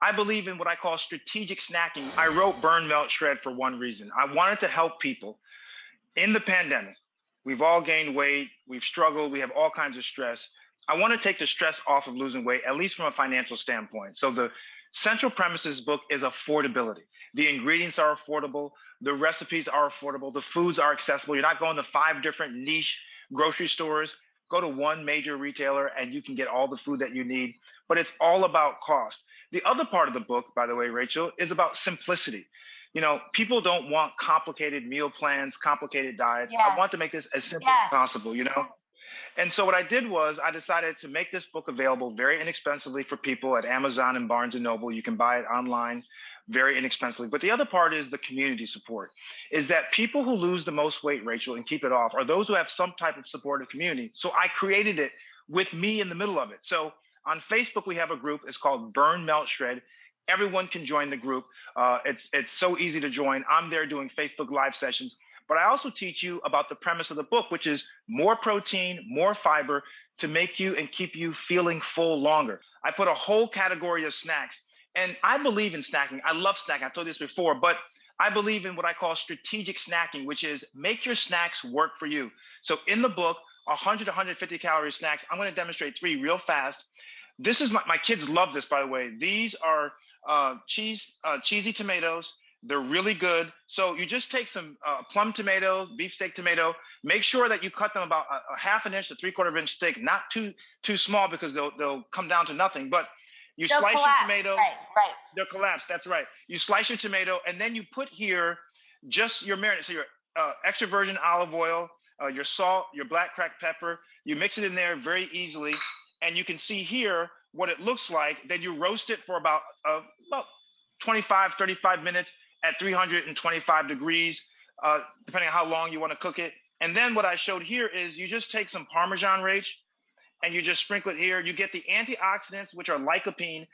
I believe in what I call strategic snacking. I wrote Burn, Melt, Shred for one reason. I wanted to help people in the pandemic. We've all gained weight. We've struggled. We have all kinds of stress. I want to take the stress off of losing weight, at least from a financial standpoint. So the central premise of this book is affordability. The ingredients are affordable. The recipes are affordable. The foods are accessible. You're not going to 5 different niche grocery stores. Go to one major retailer and you can get all the food that you need. But it's all about cost. The other part of the book, by the way, Rachel, is about simplicity. You know, people don't want complicated meal plans, complicated diets. I Yes. want to make this as simple as Yes. possible, you know? And so what I did was I decided to make this book available very inexpensively for people at Amazon and Barnes and Noble. You can buy it online very inexpensively. But the other part is the community support, is that people who lose the most weight, Rachel, and keep it off are those who have some type of supportive community. So I created it with me in the middle of it. So on Facebook, we have a group. It's called Burn, Melt, Shred. Everyone can join the group. It's so easy to join. I'm there doing Facebook Live sessions. But I also teach you about the premise of the book, which is more protein, more fiber to make you and keep you feeling full longer. I put a whole category of snacks. And I believe in snacking. I love snacking. I told you this before, but I believe in what I call strategic snacking, which is make your snacks work for you. So in the book, 100 to 150 calorie snacks. I'm going to demonstrate 3 real fast. This is my kids love this, by the way. These are cheesy tomatoes. They're really good. So you just take some plum tomato, beefsteak tomato. Make sure that you cut them about a half an inch to 3/4 inch thick, not too small because they'll come down to nothing. But you They'll slice collapse. your tomatoes. Right. They'll collapse. That's right. You slice your tomato, and then you put here just your marinade. So your extra virgin olive oil, your salt, your black cracked pepper. You mix it in there very easily, and you can see here what it looks like. Then you roast it for about 25, 35 minutes at 325 degrees, depending on how long you want to cook it. And then what I showed here is you just take some Parmesan, Rach, and you just sprinkle it here. You get the antioxidants, which are lycopene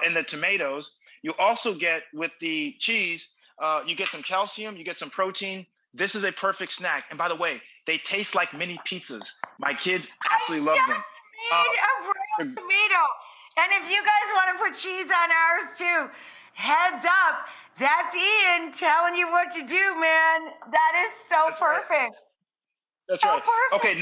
in the tomatoes. You also get, with the cheese, you get some calcium, you get some protein. This is a perfect snack. And by the way, they taste like mini pizzas. My kids absolutely love them. I just made a real tomato. And if you guys want to put cheese on ours too, heads up. That's Ian telling you what to do, man. That is so perfect. Right. That's so right. Perfect. Okay,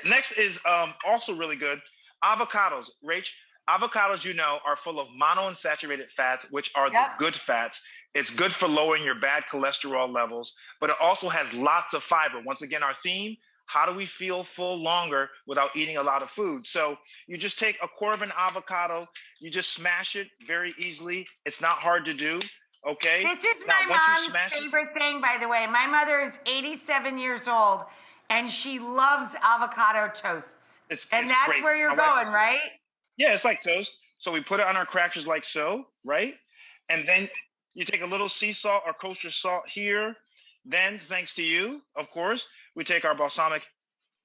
next is also really good. Avocados. Rach, avocados, you know, are full of monounsaturated fats, which are the good fats. It's good for lowering your bad cholesterol levels, but it also has lots of fiber. Once again, our theme, how do we feel full longer without eating a lot of food? So you just take 1/4 of an avocado, you just smash it very easily. It's not hard to do, okay? This is my mom's favorite thing, by the way. My mother is 87 years old, and she loves avocado toasts. That's great. Where you're going, right? Yeah, it's like toast. So we put it on our crackers like so, right? And then you take a little sea salt or kosher salt here. Then, thanks to you, of course, we take our balsamic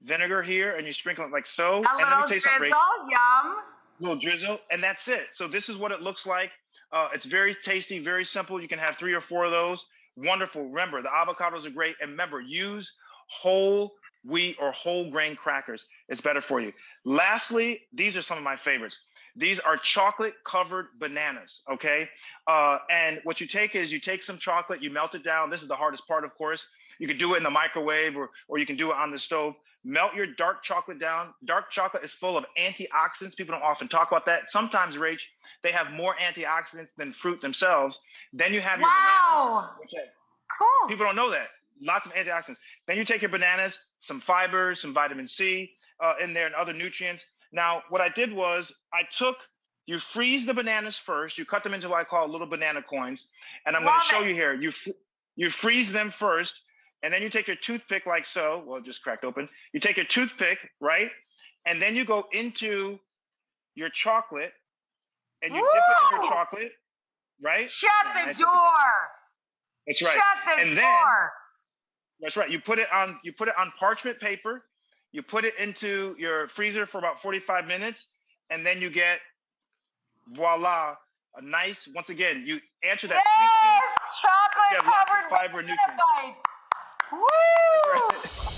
vinegar here and you sprinkle it like so. A little drizzle, yum. A little drizzle, and that's it. So this is what it looks like. It's very tasty, very simple. You can have 3 or 4 of those. Wonderful. Remember, the avocados are great. And remember, use whole wheat or whole grain crackers. It's better for you. Lastly, these are some of my favorites. These are chocolate covered bananas, okay? And what you take is you take some chocolate, you melt it down. This is the hardest part, of course. You can do it in the microwave or you can do it on the stove. Melt your dark chocolate down. Dark chocolate is full of antioxidants. People don't often talk about that. Sometimes, Rach, they have more antioxidants than fruit themselves. Then you have your bananas. Cool. People don't know that. Lots of antioxidants. Then you take your bananas, some fibers, some vitamin C in there and other nutrients. Now, what I did was you freeze the bananas first. You cut them into what I call little banana coins. And I'm going to show you here. You freeze them first. And then you take your toothpick like so. Well, it just cracked open. You take your toothpick, right? And then you go into your chocolate. And you dip it in your chocolate, right? Shut the door. That's right. Shut the door. That's right. You put it on parchment paper. You put it into your freezer for about 45 minutes, and then you get, voila, a nice, once again, you answer that. Yes, chocolate covered fiber nutrients. Woo!